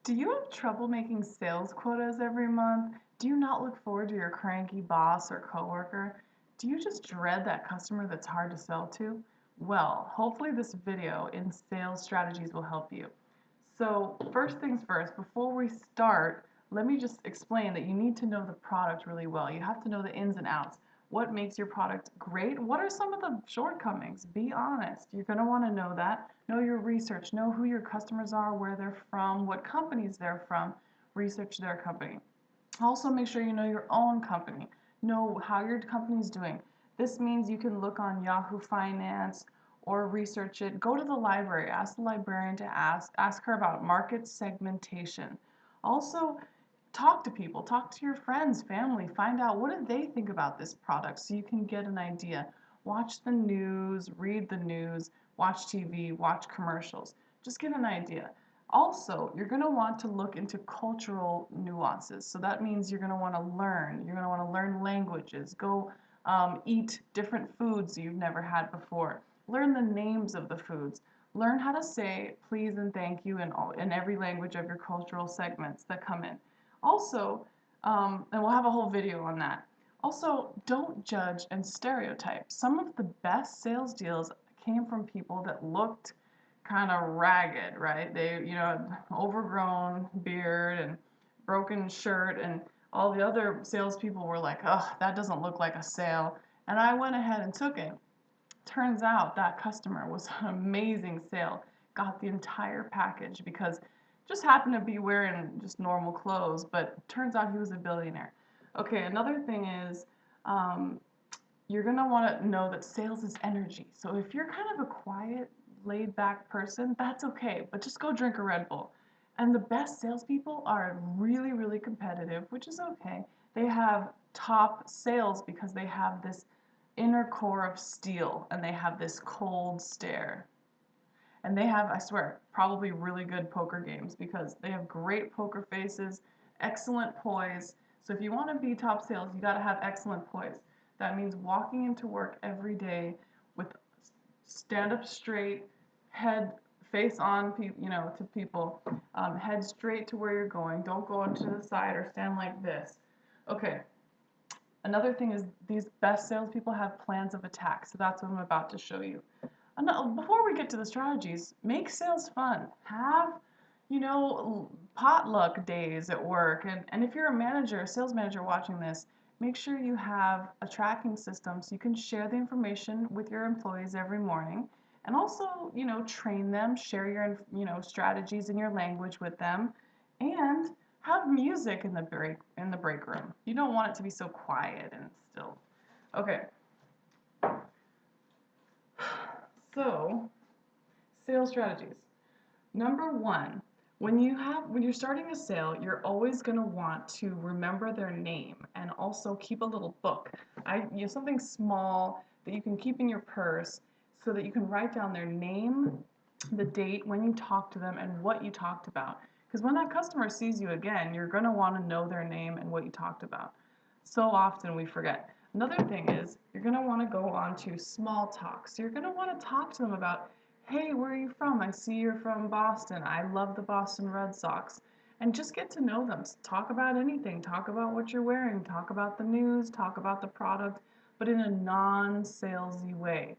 Do you have trouble making sales quotas every month? Do you not look forward to your cranky boss or coworker? Do you just dread that customer that's hard to sell to? Well, hopefully this video in sales strategies will help you. So first things first, before we start, let me just explain that you need to know the product really well. You have to know the ins and outs. What makes your product great? What are some of the shortcomings? Be honest. You're going to want to know that. Know your research. Know who your customers are, where they're from, what companies they're from. Research their company. Also, make sure you know your own company. Know how your company's doing. This means you can look on Yahoo Finance or research it. Go to the library. Ask the librarian to ask her about market segmentation. Also, talk to people. Talk to your friends, family. Find out what do they think about this product so you can get an idea. Watch the news, read the news, watch TV, watch commercials. Just get an idea. Also, you're going to want to look into cultural nuances. So that means you're going to want to learn. You're going to want to learn languages. Go eat different foods you've never had before. Learn the names of the foods. Learn how to say please and thank you in every language of your cultural segments that come in. Also, and we'll have a whole video on that. Also, don't judge and stereotype. Some of the best sales deals came from people that looked kind of ragged, right? They, overgrown beard and broken shirt, and all the other salespeople were like, oh, that doesn't look like a sale. And I went ahead and took it. Turns out that customer was an amazing sale, got the entire package because just happened to be wearing just normal clothes, but turns out he was a billionaire. Okay, another thing is you're going to want to know that sales is energy. So if you're kind of a quiet, laid back person, that's okay, but just go drink a Red Bull. And the best salespeople are really, really competitive, which is okay. They have top sales because they have this inner core of steel and they have this cold stare. And they have, I swear, probably really good poker games because they have great poker faces, excellent poise. So if you want to be top sales, you got to have excellent poise. That means walking into work every day with stand up straight, head face on, to people, head straight to where you're going. Don't go into the side or stand like this. Okay. Another thing is these best salespeople have plans of attack. So that's what I'm about to show you. Before we get to the strategies, make sales fun. Have, potluck days at work. And if you're a manager, a sales manager watching this, make sure you have a tracking system so you can share the information with your employees every morning. And also, train them, share your, strategies in your language with them. And have music in the break room. You don't want it to be so quiet and still. Okay. So, sales strategies. Number one, when you're starting a sale, you're always going to want to remember their name and also keep a little book. Something small that you can keep in your purse so that you can write down their name, the date, when you talked to them, and what you talked about. Because when that customer sees you again, you're going to want to know their name and what you talked about. So often we forget. Another thing is you're going to want to go on to small talk. So you're going to want to talk to them about, hey, where are you from? I see you're from Boston. I love the Boston Red Sox. And just get to know them. Talk about anything. Talk about what you're wearing. Talk about the news. Talk about the product, but in a non-salesy way.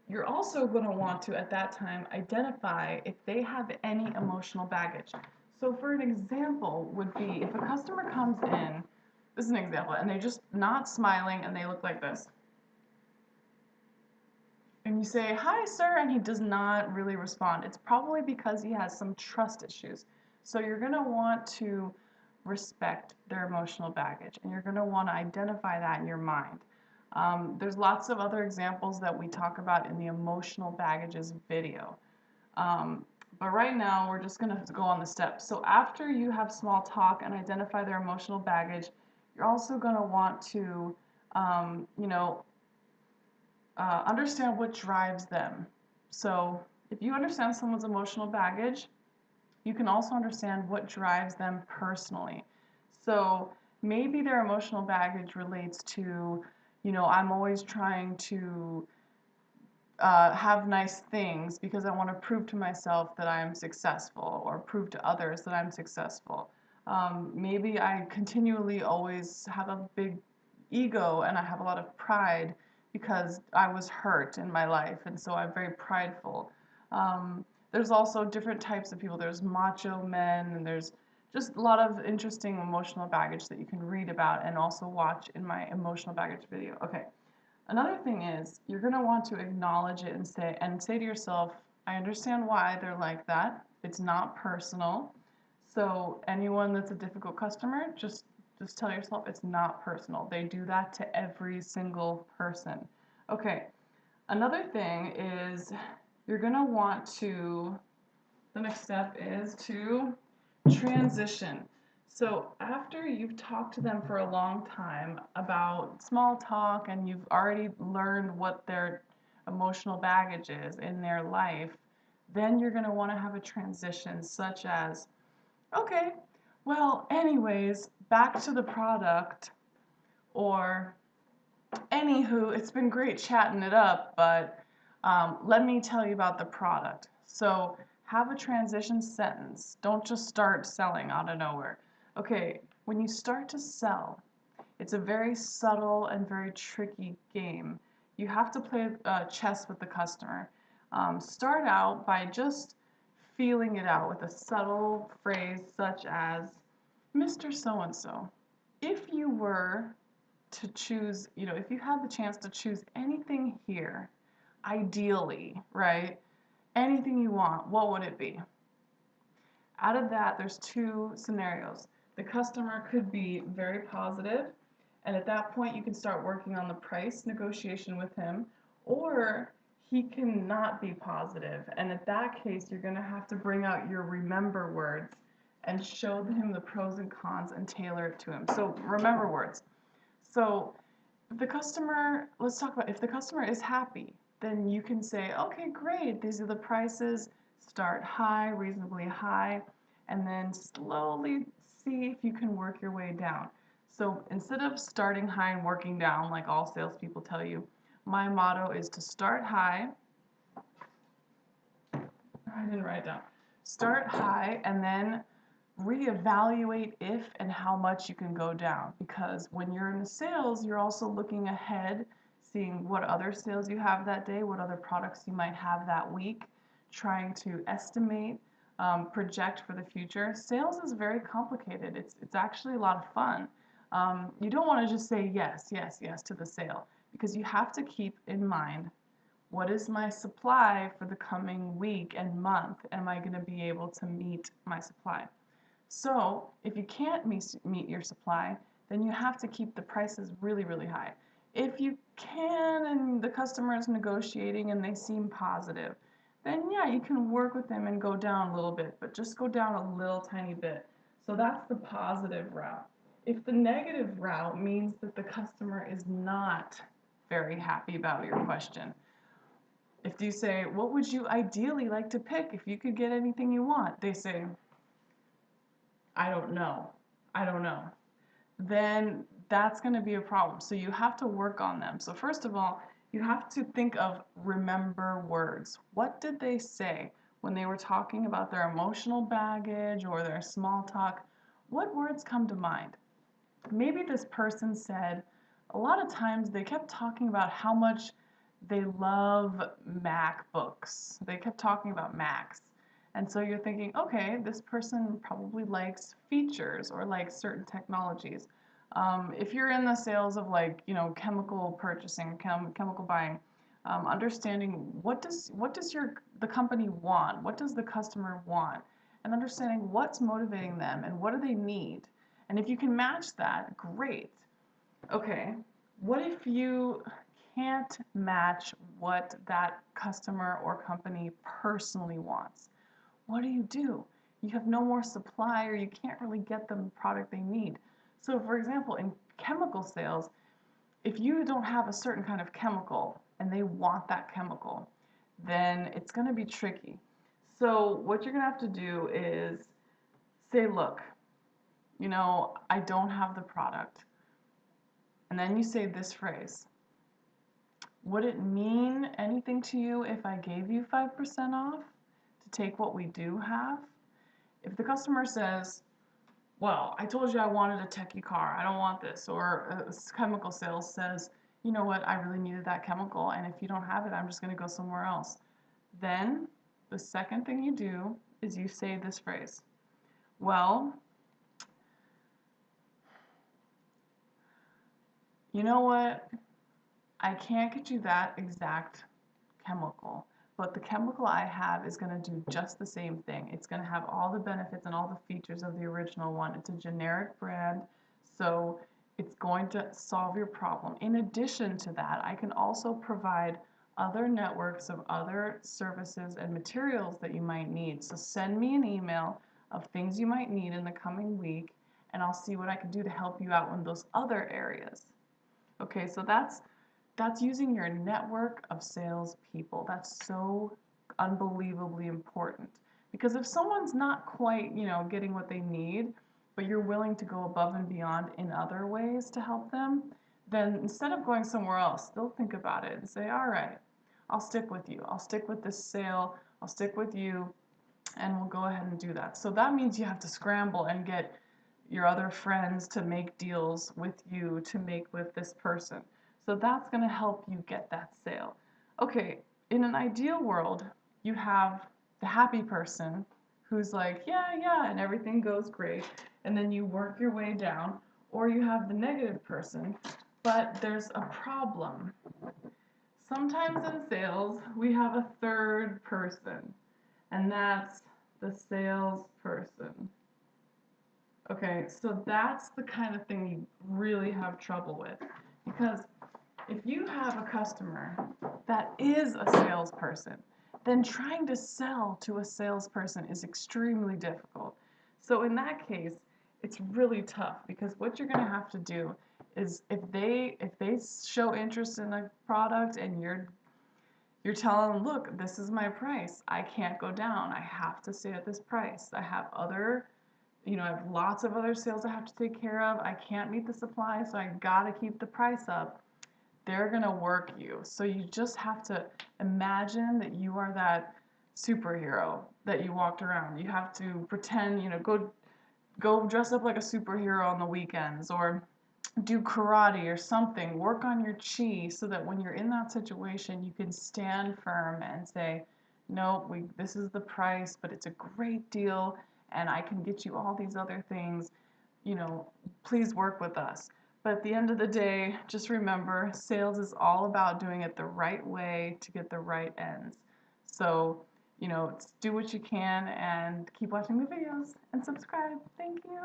You're also going to want to, at that time, identify if they have any emotional baggage. So for an example would be if a customer comes in, this is an example, and they're just not smiling and they look like this. And you say, hi, sir, and he does not really respond. It's probably because he has some trust issues. So you're going to want to respect their emotional baggage, and you're going to want to identify that in your mind. There's lots of other examples that we talk about in the emotional baggages video. But right now, we're just going to go on the steps. So after you have small talk and identify their emotional baggage, you're also going to want to, understand what drives them. So if you understand someone's emotional baggage, you can also understand what drives them personally. So maybe their emotional baggage relates to, I'm always trying to have nice things because I want to prove to myself that I am successful or prove to others that I'm successful. Maybe I continually always have a big ego and I have a lot of pride because I was hurt in my life, and so I'm very prideful. There's also different types of people. There's macho men, and there's just a lot of interesting emotional baggage that you can read about and also watch in my emotional baggage video. Okay. Another thing is you're going to want to acknowledge it and say to yourself, I understand why they're like that. It's not personal. So anyone that's a difficult customer, just tell yourself it's not personal. They do that to every single person. Okay. Another thing is you're going to want to the next step is to transition. So after you've talked to them for a long time about small talk and you've already learned what their emotional baggage is in their life, then you're going to want to have a transition such as, okay, well, anyways, back to the product, or anywho, it's been great chatting it up, but let me tell you about the product. So have a transition sentence. Don't just start selling out of nowhere. Okay, when you start to sell, it's a very subtle and very tricky game. You have to play chess with the customer. Start out by just feeling it out with a subtle phrase such as, Mr. So-and-so, if you were to choose, if you had the chance to choose anything here, ideally, right? Anything you want, what would it be? Out of that, there's two scenarios. The customer could be very positive, and at that point, you can start working on the price negotiation with him, or he can not be positive. And at that case, you're going to have to bring out your remember words and show him the pros and cons and tailor it to him. So remember words. So let's talk about if the customer is happy, then you can say, okay, great, these are the prices, start high, reasonably high, and then slowly see if you can work your way down. So instead of starting high and working down like all salespeople tell you, my motto is to start high. I didn't write it down. Start high and then reevaluate if and how much you can go down, because when you're in the sales, you're also looking ahead, seeing what other sales you have that day, what other products you might have that week, trying to estimate, project for the future. Sales is very complicated. It's actually a lot of fun. You don't want to just say yes, yes, yes to the sale, because you have to keep in mind, what is my supply for the coming week and month? Am I going to be able to meet my supply? So if you can't meet your supply, then you have to keep the prices really, really high. If you can and the customer is negotiating and they seem positive, then yeah, you can work with them and go down a little bit, but just go down a little tiny bit. So that's the positive route. If the negative route means that the customer is not very happy about your question, if you say, what would you ideally like to pick if you could get anything you want? They say, I don't know. I don't know. Then that's going to be a problem. So you have to work on them. So first of all, you have to think of remember words. What did they say when they were talking about their emotional baggage or their small talk? What words come to mind? Maybe this person said, a lot of times they kept talking about how much they love MacBooks. They kept talking about Macs. And so you're thinking, okay, this person probably likes features or likes certain technologies. If you're in the sales of chemical purchasing, chemical buying, understanding what does the company want? What does the customer want? And understanding what's motivating them and what do they need. And if you can match that, great. Okay, what if you can't match what that customer or company personally wants? What do? You have no more supply or you can't really get them the product they need. So for example, in chemical sales, if you don't have a certain kind of chemical and they want that chemical, then it's going to be tricky. So what you're going to have to do is say, look, I don't have the product. And then you say this phrase, Would it mean anything to you if I gave you 5% off to take what we do have? If the customer says, well, I told you I wanted a techie car, I don't want this, or chemical sales says, you know what, I really needed that chemical, and if you don't have it, I'm just going to go somewhere else. Then the second thing you do is you say this phrase, well, you know what, I can't get you that exact chemical, but the chemical I have is going to do just the same thing. It's going to have all the benefits and all the features of the original one. It's a generic brand, so it's going to solve your problem. In addition to that, I can also provide other networks of other services and materials that you might need. So send me an email of things you might need in the coming week, and I'll see what I can do to help you out in those other areas. Okay, so that's using your network of salespeople. That's so unbelievably important. Because if someone's not quite, getting what they need, but you're willing to go above and beyond in other ways to help them, then instead of going somewhere else, they'll think about it and say, all right, I'll stick with you. I'll stick with this sale. I'll stick with you, and we'll go ahead and do that. So that means you have to scramble and get your other friends to make deals with you to make with this person. So that's going to help you get that sale. Okay, in an ideal world, you have the happy person who's like, yeah, yeah, and everything goes great. And then you work your way down. Or you have the negative person, but there's a problem. Sometimes in sales, we have a third person, and that's the salesperson. Okay, so that's the kind of thing you really have trouble with. Because if you have a customer that is a salesperson, then trying to sell to a salesperson is extremely difficult. So in that case, it's really tough because what you're going to have to do is if they show interest in a product and you're telling them, look, this is my price. I can't go down. I have to stay at this price. I have lots of other sales I have to take care of. I can't meet the supply, so I gotta keep the price up. They're gonna work you. So you just have to imagine that you are that superhero that you walked around. You have to pretend, go dress up like a superhero on the weekends, or do karate or something. Work on your chi so that when you're in that situation, you can stand firm and say, no, this is the price, but it's a great deal, and I can get you all these other things. Please work with us. But at the end of the day, just remember, sales is all about doing it the right way to get the right ends. So, do what you can and keep watching the videos and subscribe. Thank you.